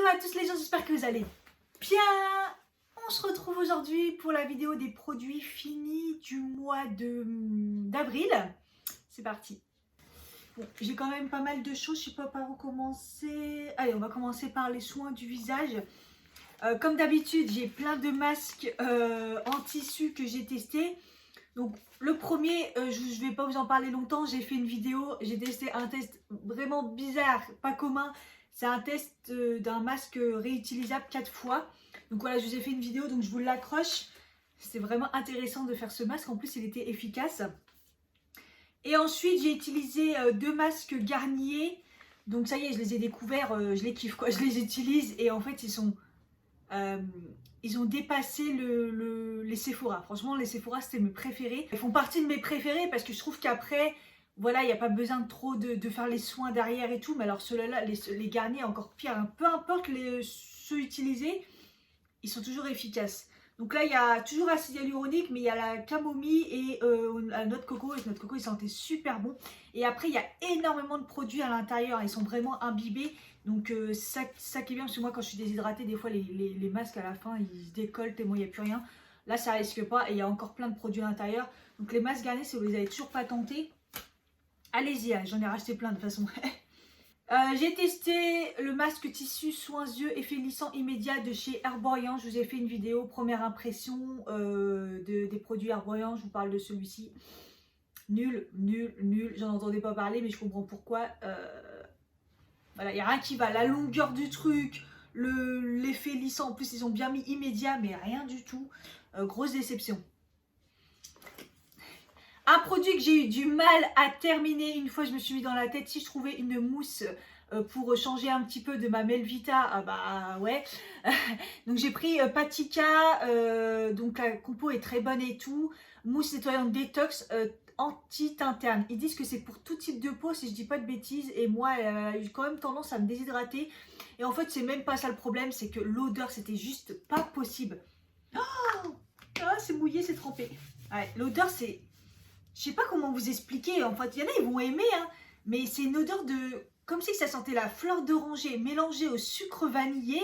Hello à tous les gens, j'espère que vous allez bien. On se retrouve aujourd'hui pour la vidéo des produits finis du mois d'avril. C'est parti. Bon, j'ai quand même pas mal de choses, je sais pas par où commencer. Allez, on va commencer par les soins du visage. Comme d'habitude, j'ai plein de masques en tissu que j'ai testés. Donc le premier, je vais pas vous en parler longtemps, j'ai fait une vidéo, j'ai testé un test vraiment bizarre, pas commun. C'est un test d'un masque réutilisable 4 fois. Donc voilà, je vous ai fait une vidéo, donc je vous l'accroche. C'est vraiment intéressant de faire ce masque, en plus il était efficace. Et ensuite j'ai utilisé deux masques Garnier. Donc ça y est, je les ai découverts, je les kiffe quoi, je les utilise et en fait ils ont dépassé les Sephora. Franchement, les Sephora, c'était mes préférés. Ils font partie de mes préférés parce que je trouve qu'après, voilà, il n'y a pas besoin de trop de faire les soins derrière et tout. Mais alors ceux-là, les Garnier, encore pire. Hein. Peu importe ceux utilisés, ils sont toujours efficaces. Donc là, il y a toujours acide hyaluronique, mais il y a la camomille et la noix de coco. Et la noix de coco, il sentait super bon. Et après, il y a énormément de produits à l'intérieur. Ils sont vraiment imbibés. Donc ça qui est bien, parce que moi, quand je suis déshydratée, des fois, les masques à la fin, ils se décollent tellement il n'y a plus rien. Là, ça risque pas. Et il y a encore plein de produits à l'intérieur. Donc les masques Garnier, si vous les avez toujours pas tentés, allez-y. Hein, j'en ai racheté plein de toute façon. J'ai testé le masque tissu soins yeux effet lissant immédiat de chez Herborian. Je vous ai fait une vidéo première impression des produits Herborian. Je vous parle de celui-ci. Nul, nul, nul. J'en entendais pas parler, mais je comprends pourquoi. Voilà, il n'y a rien qui va. La longueur du truc, l'effet lissant. En plus, ils ont bien mis immédiat, mais rien du tout. Grosse déception. Un produit que j'ai eu du mal à terminer une fois je me suis mis dans la tête, si je trouvais une mousse pour changer un petit peu de ma Melvita, ah bah ouais. Donc j'ai pris Patika, donc la compo est très bonne et tout. Mousse nettoyante détox anti-tinterne. Ils disent que c'est pour tout type de peau si je dis pas de bêtises. Et moi elle a eu quand même tendance à me déshydrater. Et en fait c'est même pas ça le problème, c'est que l'odeur c'était juste pas possible. Oh ah, c'est mouillé, c'est trempé. Ouais, l'odeur c'est... Je sais pas comment vous expliquer, en fait, il y en a, ils vont aimer, hein, mais c'est une odeur de... Comme si ça sentait la fleur d'oranger mélangée au sucre vanillé.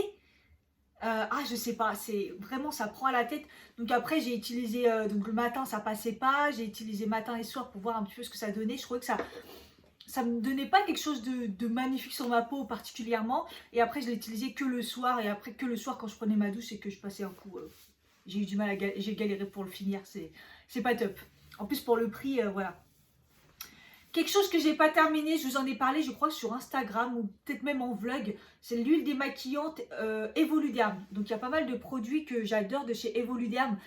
Ah, je sais pas, c'est vraiment, ça prend à la tête. Donc après, j'ai utilisé, donc le matin, ça passait pas. J'ai utilisé matin et soir pour voir un petit peu ce que ça donnait. Je trouvais que ça me donnait pas quelque chose de magnifique sur ma peau particulièrement. Et après, je l'ai utilisé que le soir. Et après, que le soir, quand je prenais ma douche et que je passais un coup... j'ai eu du mal j'ai galéré pour le finir, c'est pas top. En plus pour le prix, voilà. Quelque chose que j'ai pas terminé, je vous en ai parlé je crois sur Instagram ou peut-être même en vlog, c'est l'huile démaquillante Evoluderm. Donc il y a pas mal de produits que j'adore de chez Evoluderm.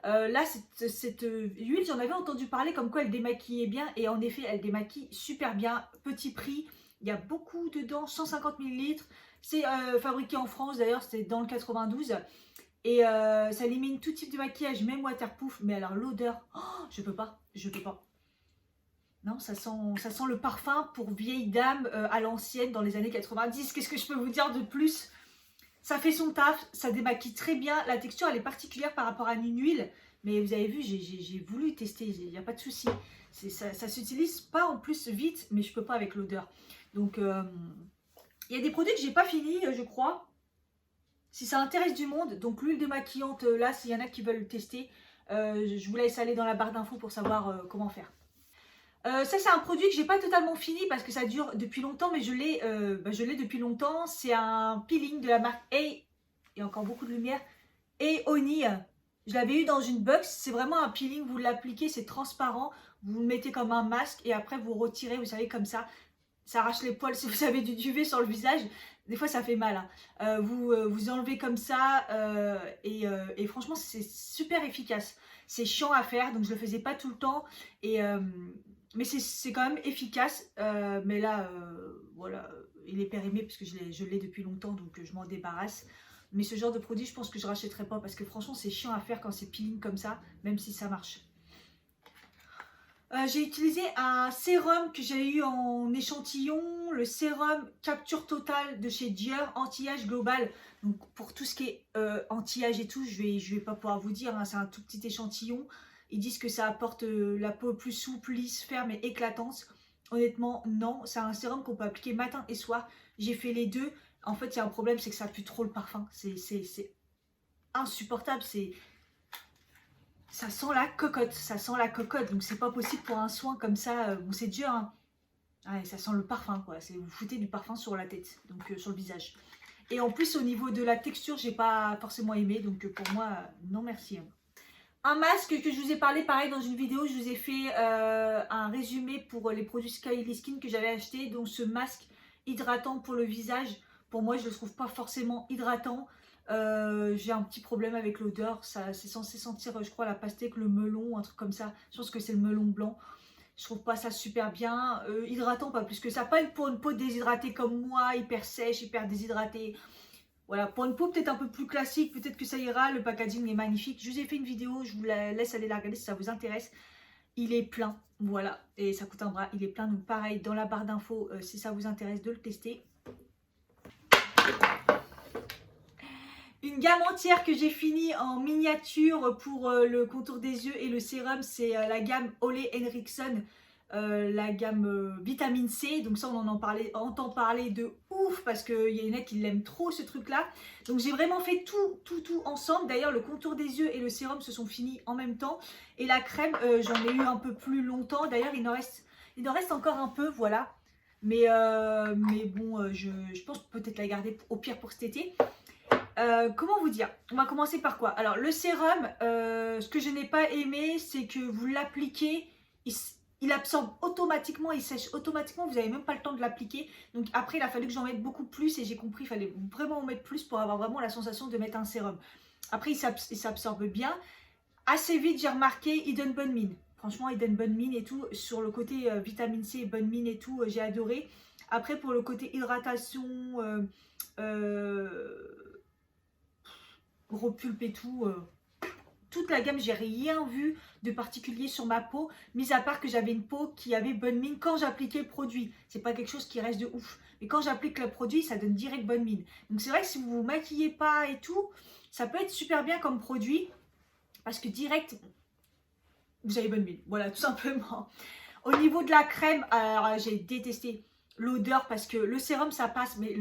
Là cette huile, j'en avais entendu parler comme quoi elle démaquillait bien et en effet elle démaquille super bien. Petit prix, il y a beaucoup dedans, 150 ml. C'est fabriqué en France d'ailleurs, c'est dans le 92. Et ça élimine tout type de maquillage, même waterproof. Mais alors l'odeur, oh, je peux pas. Non, ça sent le parfum pour vieille dame à l'ancienne dans les années 90. Qu'est-ce que je peux vous dire de plus? Ça fait son taf, ça démaquille très bien. La texture, elle est particulière par rapport à une huile. Mais vous avez vu, j'ai voulu tester, il n'y a pas de souci. Ça s'utilise pas en plus vite, mais je peux pas avec l'odeur. Donc, il y a des produits que j'ai pas fini, je crois. Si ça intéresse du monde, donc l'huile démaquillante, là, s'il y en a qui veulent le tester, je vous laisse aller dans la barre d'infos pour savoir comment faire. Ça, c'est un produit que j'ai pas totalement fini parce que ça dure depuis longtemps, mais je l'ai depuis longtemps. C'est un peeling de la marque A, il y a encore beaucoup de lumière, Oni. Je l'avais eu dans une box. C'est vraiment un peeling, vous l'appliquez, c'est transparent. Vous le mettez comme un masque et après vous retirez, vous savez, comme ça. Ça arrache les poils si vous avez du duvet sur le visage. Des fois, ça fait mal. Hein. Vous enlevez comme ça et franchement, c'est super efficace. C'est chiant à faire, donc je le faisais pas tout le temps. Mais c'est quand même efficace. Mais là, voilà, il est périmé parce que je l'ai depuis longtemps, donc je m'en débarrasse. Mais ce genre de produit, je pense que je rachèterai pas parce que franchement, c'est chiant à faire quand c'est peeling comme ça, même si ça marche. J'ai utilisé un sérum que j'ai eu en échantillon, le sérum Capture Total de chez Dior, anti-âge global. Donc pour tout ce qui est anti-âge et tout, je vais pas pouvoir vous dire, hein, c'est un tout petit échantillon. Ils disent que ça apporte la peau plus souple, lisse, ferme et éclatante. Honnêtement, non. C'est un sérum qu'on peut appliquer matin et soir. J'ai fait les deux. En fait, il y a un problème, c'est que ça pue trop le parfum. C'est insupportable. Ça sent la cocotte. Ça sent la cocotte. Donc, c'est pas possible pour un soin comme ça. Bon, c'est dur, hein. Ouais, ça sent le parfum, quoi. Vous foutez du parfum sur la tête, donc sur le visage. Et en plus, au niveau de la texture, j'ai pas forcément aimé. Donc, pour moi, non merci, hein. Un masque que je vous ai parlé, pareil, dans une vidéo, je vous ai fait un résumé pour les produits Skyly Skin que j'avais acheté. Donc ce masque hydratant pour le visage, pour moi, je ne le trouve pas forcément hydratant. J'ai un petit problème avec l'odeur. C'est censé sentir, je crois, la pastèque, le melon, un truc comme ça. Je pense que c'est le melon blanc. Je trouve pas ça super bien. Hydratant, pas plus que ça. Pas pour une peau déshydratée comme moi, hyper sèche, hyper déshydratée. Voilà, pour une peau peut-être un peu plus classique, peut-être que ça ira, le packaging est magnifique. Je vous ai fait une vidéo, je vous la laisse aller la regarder si ça vous intéresse. Il est plein, voilà, et ça coûte un bras, il est plein, donc pareil, dans la barre d'infos, si ça vous intéresse de le tester. Une gamme entière que j'ai fini en miniature pour le contour des yeux et le sérum, c'est la gamme Ole Henriksen. La gamme vitamine C, donc ça on entend parler de ouf parce qu'il y en a qui l'aiment trop ce truc là. Donc j'ai vraiment fait tout ensemble. D'ailleurs le contour des yeux et le sérum se sont finis en même temps, et la crème j'en ai eu un peu plus longtemps. D'ailleurs il en reste encore un peu, voilà, mais bon, je pense peut-être la garder au pire pour cet été. Comment vous dire? On va commencer par quoi? Alors le sérum, ce que je n'ai pas aimé, c'est que vous l'appliquez, il absorbe automatiquement, il sèche automatiquement, vous n'avez même pas le temps de l'appliquer. Donc après, il a fallu que j'en mette beaucoup plus, et j'ai compris qu'il fallait vraiment en mettre plus pour avoir vraiment la sensation de mettre un sérum. Après, il s'absorbe bien. Assez vite, j'ai remarqué, il donne bonne mine. Franchement, il donne bonne mine et tout. Sur le côté vitamine C, bonne mine et tout, j'ai adoré. Après, pour le côté hydratation, gros pulpe et tout... toute la gamme, j'ai rien vu de particulier sur ma peau, mis à part que j'avais une peau qui avait bonne mine quand j'appliquais le produit. C'est pas quelque chose qui reste de ouf. Mais quand j'applique le produit, ça donne direct bonne mine. Donc c'est vrai que si vous vous maquillez pas et tout, ça peut être super bien comme produit, parce que direct, vous avez bonne mine. Voilà, tout simplement. Au niveau de la crème, alors j'ai détesté l'odeur, parce que le sérum ça passe, mais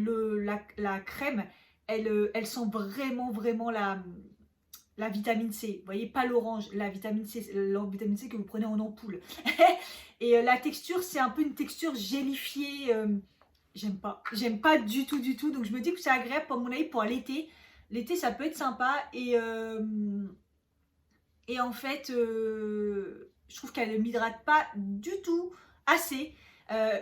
la crème, elle sent vraiment la vitamine C, vous voyez, pas l'orange, la vitamine C que vous prenez en ampoule. Et la texture, c'est un peu une texture gélifiée, j'aime pas du tout, donc je me dis que c'est agréable pour mon avis pour l'été. L'été, ça peut être sympa, et en fait, je trouve qu'elle ne m'hydrate pas du tout assez.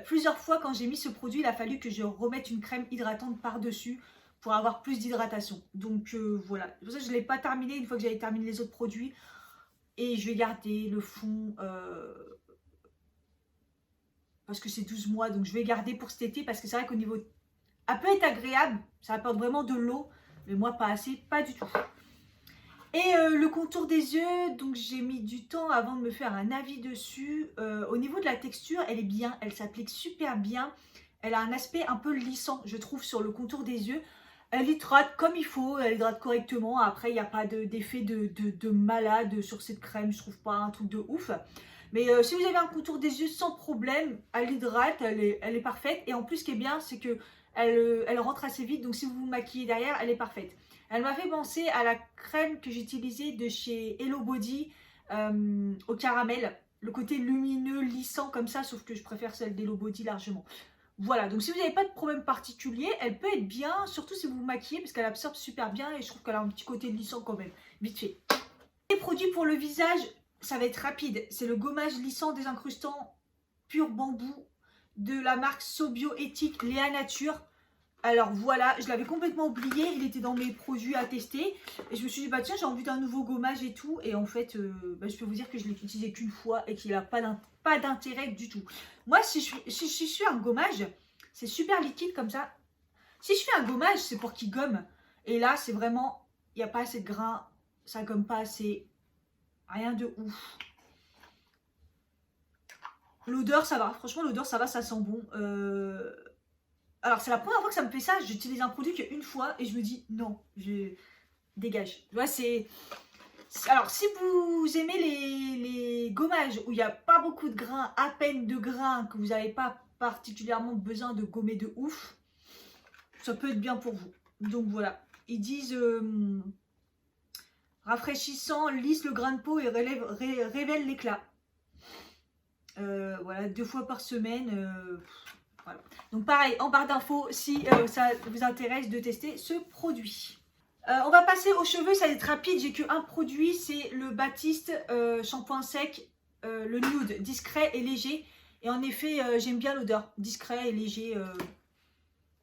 Plusieurs fois, quand j'ai mis ce produit, il a fallu que je remette une crème hydratante par-dessus pour avoir plus d'hydratation. Donc voilà, c'est pour ça que je ne l'ai pas terminé une fois que j'avais terminé les autres produits. Et je vais garder le fond parce que c'est 12 mois, donc je vais garder pour cet été, parce que c'est vrai qu'au niveau... Elle peut être agréable, ça apporte vraiment de l'eau, mais moi pas assez, pas du tout. Et le contour des yeux, donc j'ai mis du temps avant de me faire un avis dessus. Au niveau de la texture, elle est bien, elle s'applique super bien. Elle a un aspect un peu lissant, je trouve, sur le contour des yeux. Elle hydrate comme il faut, elle hydrate correctement. Après, il n'y a pas d'effet de malade sur cette crème, je trouve pas un truc de ouf. Mais si vous avez un contour des yeux sans problème, elle hydrate, elle est parfaite. Et en plus, ce qui est bien, c'est que elle rentre assez vite. Donc si vous vous maquillez derrière, elle est parfaite. Elle m'a fait penser à la crème que j'utilisais de chez Hello Body au caramel. Le côté lumineux, lissant comme ça, sauf que je préfère celle d'Hello Body largement. Voilà, donc si vous n'avez pas de problème particulier, elle peut être bien, surtout si vous vous maquillez, parce qu'elle absorbe super bien, et je trouve qu'elle a un petit côté lissant quand même, vite fait. Les produits pour le visage, ça va être rapide. C'est le gommage lissant désincrustant pur bambou de la marque Sobio Éthique Léa Nature. Alors voilà, je l'avais complètement oublié, il était dans mes produits à tester. Et je me suis dit, bah tiens, j'ai envie d'un nouveau gommage et tout. Et en fait, je peux vous dire que je l'ai utilisé qu'une fois et qu'il n'a pas d'intérêt du tout. Moi, si je fais un gommage, c'est super liquide comme ça. Si je fais un gommage, c'est pour qu'il gomme. Et là, c'est vraiment, il n'y a pas assez de grain, ça gomme pas assez. Rien de ouf. L'odeur, ça va. Franchement, l'odeur, ça va, ça sent bon. Alors, c'est la première fois que ça me fait ça. J'utilise un produit qu'une fois et je me dis non, je dégage. Tu vois, c'est... Alors, si vous aimez les gommages où il n'y a pas beaucoup de grains, à peine de grains, que vous n'avez pas particulièrement besoin de gommer de ouf, ça peut être bien pour vous. Donc voilà, ils disent rafraîchissant, lisse le grain de peau et révèle l'éclat. Voilà, 2 fois par semaine. Voilà. Donc pareil, en barre d'infos, si ça vous intéresse de tester ce produit. On va passer aux cheveux, ça va être rapide. J'ai qu'un produit, c'est le Baptiste shampoing sec, le nude, discret et léger. Et en effet, j'aime bien l'odeur, discret et léger,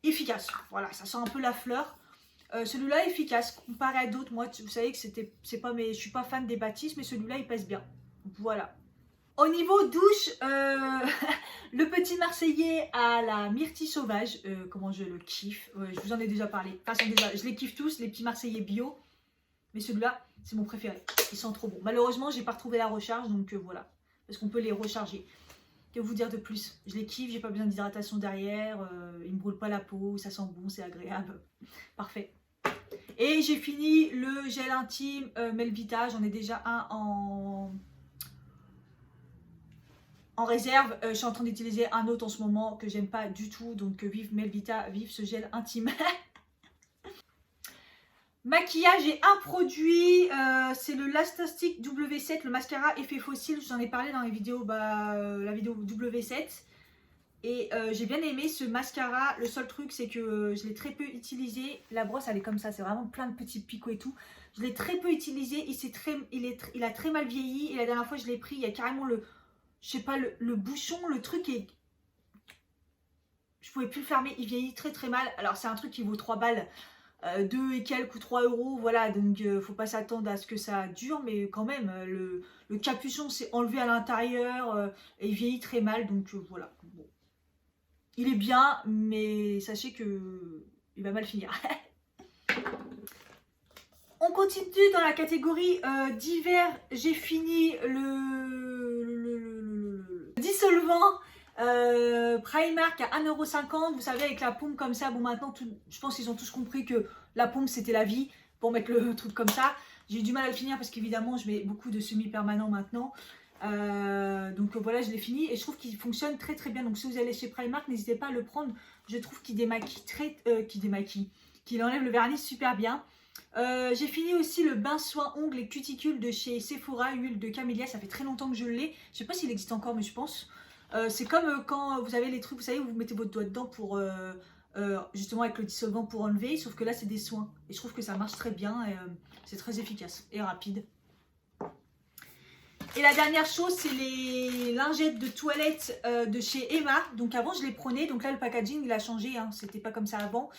efficace. Voilà, ça sent un peu la fleur. Celui-là efficace comparé à d'autres. Moi, vous savez que c'est pas je suis pas fan des Baptiste, mais celui-là il passe bien. Voilà. Au niveau douche, le petit Marseillais à la myrtille sauvage, comment je le kiffe, je vous en ai déjà parlé. Enfin, je les kiffe tous, les petits Marseillais bio, mais celui-là, c'est mon préféré. Ils sont trop bons. Malheureusement, j'ai pas retrouvé la recharge, donc voilà, parce qu'on peut les recharger. Que vous dire de plus? Je les kiffe, j'ai pas besoin d'hydratation derrière, ils me brûlent pas la peau, ça sent bon, c'est agréable. Parfait. Et j'ai fini le gel intime Melvita, j'en ai déjà un en réserve. Je suis en train d'utiliser un autre en ce moment que j'aime pas du tout, donc vive Melvita, vive ce gel intime. Maquillage et un produit, c'est le Lastastic W7, le mascara effet fossile. Je vous en ai parlé dans les vidéos, la vidéo W7. Et j'ai bien aimé ce mascara. Le seul truc, c'est que je l'ai très peu utilisé. La brosse, elle est comme ça, c'est vraiment plein de petits picots et tout. Je l'ai très peu utilisé. Il a très mal vieilli. Et la dernière fois, je l'ai pris, il y a carrément je sais pas, le bouchon, le truc est... Je pouvais plus le fermer, il vieillit très très mal. Alors c'est un truc qui vaut 3 balles, 2 et quelques ou 3 euros, voilà. Donc faut pas s'attendre à ce que ça dure, mais quand même, le capuchon s'est enlevé à l'intérieur et il vieillit très mal, donc voilà. Bon. Il est bien, mais sachez que il va mal finir. On continue dans la catégorie d'hiver. J'ai fini le dissolvant Primark à 1,50 €. Vous savez, avec la pompe comme ça. Bon, maintenant, je pense qu'ils ont tous compris que la pompe, c'était la vie pour mettre le truc comme ça. J'ai eu du mal à le finir parce qu'évidemment, je mets beaucoup de semi-permanents maintenant. Donc voilà, je l'ai fini et je trouve qu'il fonctionne très très bien. Donc si vous allez chez Primark, n'hésitez pas à le prendre. Je trouve qu'il démaquille qu'il enlève le vernis super bien. J'ai fini aussi le bain soin ongles et cuticules de chez Sephora, huile de camélia. Ça fait très longtemps que je l'ai. Je sais pas s'il existe encore, mais je pense. C'est comme quand vous avez les trucs, vous savez, où vous mettez votre doigt dedans pour justement avec le dissolvant pour enlever. Sauf que là, c'est des soins. Et je trouve que ça marche très bien. C'est très efficace et rapide. Et la dernière chose, c'est les lingettes de toilette de chez Emma. Donc avant, je les prenais. Donc là, le packaging, il a changé. Hein. C'était pas comme ça avant.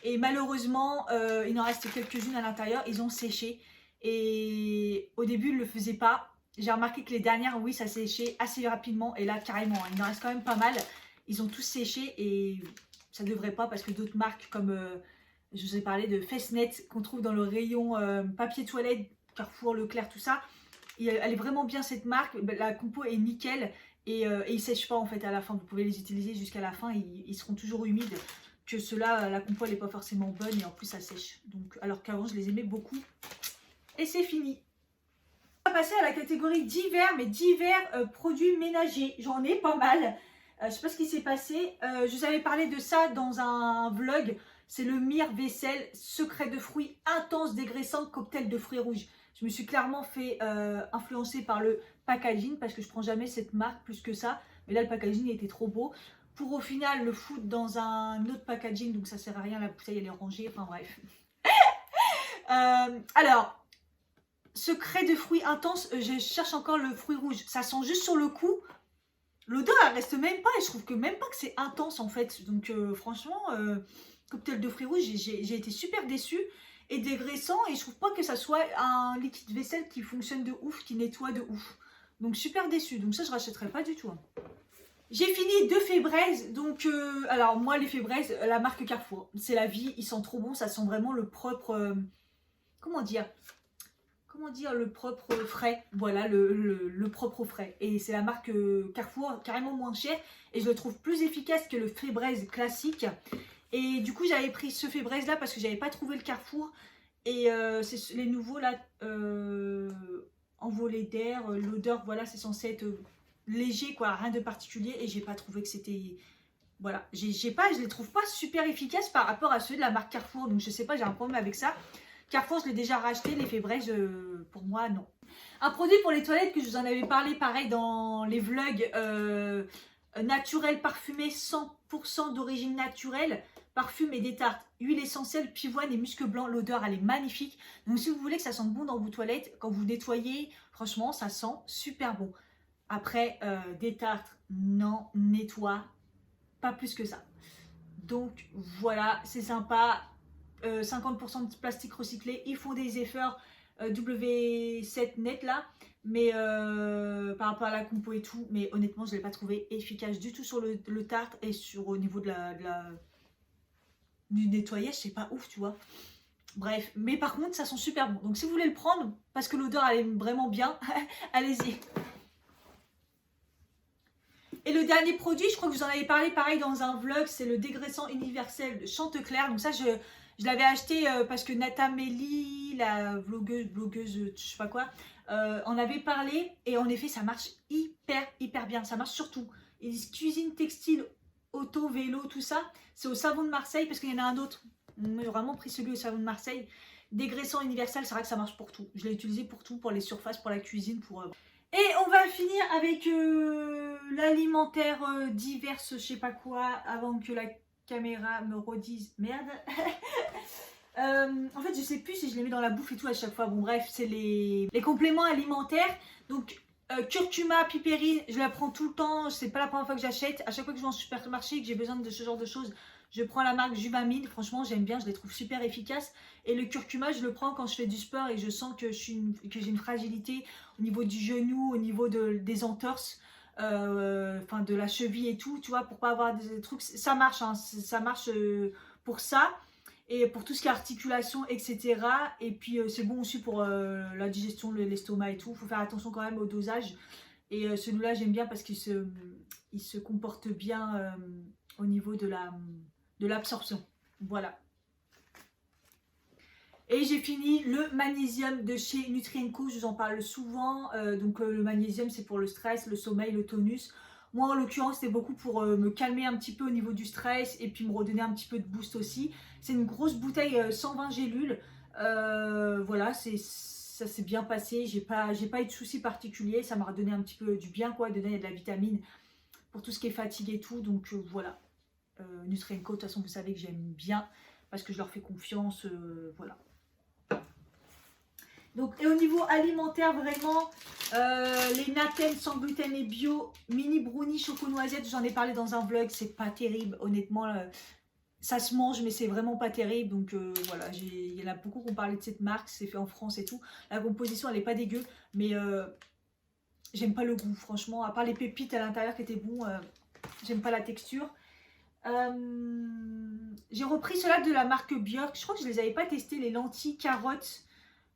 Et malheureusement, il en reste quelques-unes à l'intérieur. Ils ont séché. Et au début, ils ne le faisaient pas. J'ai remarqué que les dernières, oui, ça séchait assez rapidement. Et là, carrément, il en reste quand même pas mal. Ils ont tous séché et ça ne devrait pas parce que d'autres marques comme, je vous ai parlé de Fessnet, qu'on trouve dans le rayon papier toilette, Carrefour, Leclerc, tout ça. Elle est vraiment bien cette marque, la compo est nickel et ils ne sèchent pas en fait à la fin. Vous pouvez les utiliser jusqu'à la fin, ils seront toujours humides. Que ceux-là, la compo elle n'est pas forcément bonne et en plus ça sèche. Donc, alors qu'avant je les aimais beaucoup. Et c'est fini. On va passer à la catégorie d'hiver, mais d'hiver produits ménagers. J'en ai pas mal. Je ne sais pas ce qui s'est passé. Je vous avais parlé de ça dans un vlog. C'est le Mire Vaisselle secret de fruits intense dégraissant cocktail de fruits rouges. Je me suis clairement fait influencer par le packaging parce que je prends jamais cette marque plus que ça. Mais là, le packaging était trop beau. Pour au final le foutre dans un autre packaging, donc ça sert à rien, la bouteille elle est rangée, enfin bref. Alors, secret de fruits intense, je cherche encore le fruit rouge. Ça sent juste sur le coup. L'odeur elle reste même pas et je trouve que même pas que c'est intense en fait. Donc franchement, cocktail de fruits rouges, j'ai été super déçue. Et dégraissant et je trouve pas que ça soit un liquide vaisselle qui fonctionne de ouf, qui nettoie de ouf. Donc super déçue, donc ça je rachèterai pas du tout. Hein. J'ai fini 2 Fébraises, donc alors moi les Fébraises, la marque Carrefour, c'est la vie, ils sont trop bons, ça sent vraiment le propre, comment dire le propre frais, voilà le propre frais. Et c'est la marque Carrefour, carrément moins cher et je le trouve plus efficace que le Fébraise classique. Et du coup, j'avais pris ce Fébraise là parce que j'avais pas trouvé le Carrefour. Et c'est les nouveaux là, envolés d'air, l'odeur, voilà, c'est censé être léger quoi, rien de particulier. Et j'ai pas trouvé que c'était Voilà, je les trouve pas super efficaces par rapport à ceux de la marque Carrefour. Donc je sais pas, j'ai un problème avec ça. Carrefour, je l'ai déjà racheté, l'effet braise, pour moi, non. Un produit pour les toilettes que je vous en avais parlé, pareil, dans les vlogs, naturel parfumé, 100% d'origine naturelle, parfum et des tartes, huile essentielle, pivoine et musc blanc. L'odeur, elle est magnifique. Donc si vous voulez que ça sente bon dans vos toilettes, quand vous nettoyez, franchement, ça sent super bon. Après, des tartes, non, nettoie, pas plus que ça. Donc voilà, c'est sympa. 50% de plastique recyclé. Ils font des efforts W7 net là, mais par rapport à la compo et tout. Mais honnêtement, je ne l'ai pas trouvé efficace du tout sur le tartre et sur au niveau du nettoyage, c'est pas ouf, tu vois. Bref, mais par contre, ça sent super bon. Donc si vous voulez le prendre, parce que l'odeur elle est vraiment bien, allez-y. Et le dernier produit, je crois que vous en avez parlé pareil dans un vlog, c'est le dégraissant universel de Chantecler. Donc ça, je l'avais acheté parce que Natamélie, la blogueuse, je sais pas quoi, en avait parlé. Et en effet, ça marche hyper bien. Ça marche surtout. Ils disent cuisine, textile, auto, vélo, tout ça. C'est au savon de Marseille parce qu'il y en a un autre. Moi, j'ai vraiment pris celui au savon de Marseille. Dégraissant universel, c'est vrai que ça marche pour tout. Je l'ai utilisé pour tout, pour les surfaces, pour la cuisine, pour... Et on va finir avec l'alimentaire diverse, je sais pas quoi, avant que la caméra me redise merde. En fait, je sais plus si je les mets dans la bouffe et tout à chaque fois. Bon, bref, c'est les compléments alimentaires. Donc, curcuma, pipérine, je la prends tout le temps. C'est pas la première fois que j'achète. À chaque fois que je vais en supermarché et que j'ai besoin de ce genre de choses, je prends la marque Juvamine. Franchement, j'aime bien, je les trouve super efficaces. Et le curcuma, je le prends quand je fais du sport et je sens que j'ai une fragilité au niveau du genou, au niveau des entorses, enfin de la cheville et tout, tu vois, pour pas avoir des trucs. Ça marche, hein, ça marche pour ça. Et pour tout ce qui est articulation, etc. Et puis c'est bon aussi pour la digestion, l'estomac et tout. Il faut faire attention quand même au dosage. Et celui-là, j'aime bien parce qu'il se comporte bien au niveau de l'absorption. Voilà. Et j'ai fini le magnésium de chez Nutrienco, je vous en parle souvent. Donc le magnésium, c'est pour le stress, le sommeil, le tonus. Moi, en l'occurrence, c'est beaucoup pour me calmer un petit peu au niveau du stress et puis me redonner un petit peu de boost aussi. C'est une grosse bouteille 120 gélules. Voilà, ça s'est bien passé. J'ai pas eu de soucis particuliers. Ça m'a redonné un petit peu du bien, quoi. Dedans, il y a de la vitamine pour tout ce qui est fatigue et tout. Donc voilà. Nutrienco, de toute façon, vous savez que j'aime bien parce que je leur fais confiance. Voilà. Donc, et au niveau alimentaire, vraiment, les Natem sans gluten et bio, mini brownie choco noisette, j'en ai parlé dans un vlog, c'est pas terrible, honnêtement, ça se mange, mais c'est vraiment pas terrible. Donc voilà, il y en a beaucoup qui ont parlé de cette marque, c'est fait en France et tout. La composition, elle est pas dégueu, mais j'aime pas le goût, franchement, à part les pépites à l'intérieur qui étaient bons, j'aime pas la texture. J'ai repris cela de la marque Björk, je crois que je les avais pas testés, les lentilles carottes.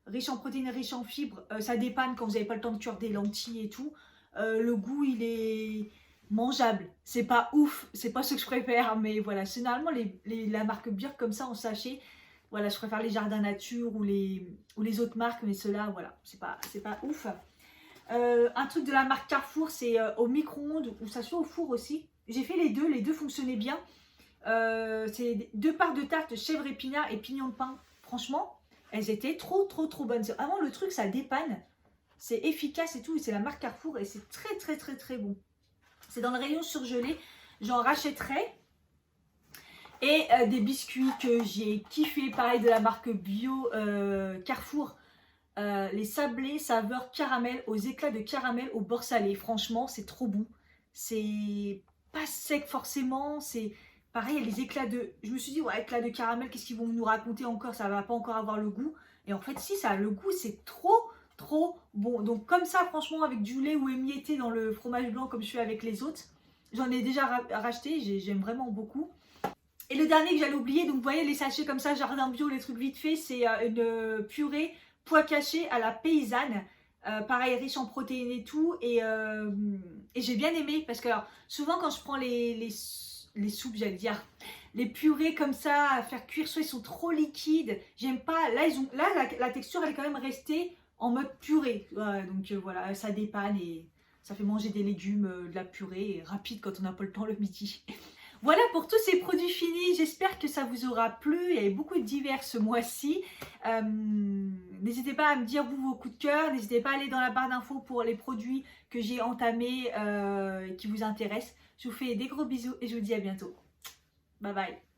Riche en protéines, riche en fibres, ça dépanne quand vous n'avez pas le temps de cuire des lentilles et tout. Le goût, il est mangeable. C'est pas ouf, c'est pas ce que je préfère, mais voilà. Généralement, la marque Björk comme ça en sachet, voilà, je préfère les Jardins Nature ou les autres marques, mais ceux-là, voilà, c'est pas ouf. Un truc de la marque Carrefour, c'est au micro-ondes ou ça se fait au four aussi. J'ai fait les deux fonctionnaient bien. C'est 2 parts de tarte chèvre épinard et pignon de pain. Franchement, elles étaient trop bonnes. C'est vraiment le truc, ça dépanne. C'est efficace et tout. C'est la marque Carrefour et c'est très bon. C'est dans le rayon surgelé. J'en rachèterai. Et des biscuits que j'ai kiffé. Pareil de la marque bio Carrefour. Les sablés saveur caramel aux éclats de caramel au beurre salé. Franchement, c'est trop bon. C'est pas sec forcément. C'est... Pareil, il y a les éclats de... Je me suis dit, ouais, éclats de caramel, qu'est-ce qu'ils vont nous raconter encore? Ça va pas encore avoir le goût. Et en fait, si, ça a le goût, c'est trop bon. Donc comme ça, franchement, avec du lait ou émietté dans le fromage blanc, comme je fais avec les autres, j'en ai déjà racheté, j'aime vraiment beaucoup. Et le dernier que j'allais oublier, donc vous voyez les sachets comme ça, jardin bio, les trucs vite fait, c'est une purée pois caché à la paysanne. Pareil, riche en protéines et tout. Et j'ai bien aimé parce que alors, souvent quand je prends les soupes, j'allais dire, les purées comme ça à faire cuire, soit ils sont trop liquides, j'aime pas. Là, la texture elle est quand même restée en mode purée. Donc voilà, ça dépanne et ça fait manger des légumes, de la purée rapide quand on n'a pas le temps le midi. Voilà pour tous ces produits finis, j'espère que ça vous aura plu, il y avait beaucoup de divers ce mois-ci. N'hésitez pas à me dire vous vos coups de cœur, n'hésitez pas à aller dans la barre d'infos pour les produits que j'ai entamés qui vous intéressent. Je vous fais des gros bisous et je vous dis à bientôt. Bye bye.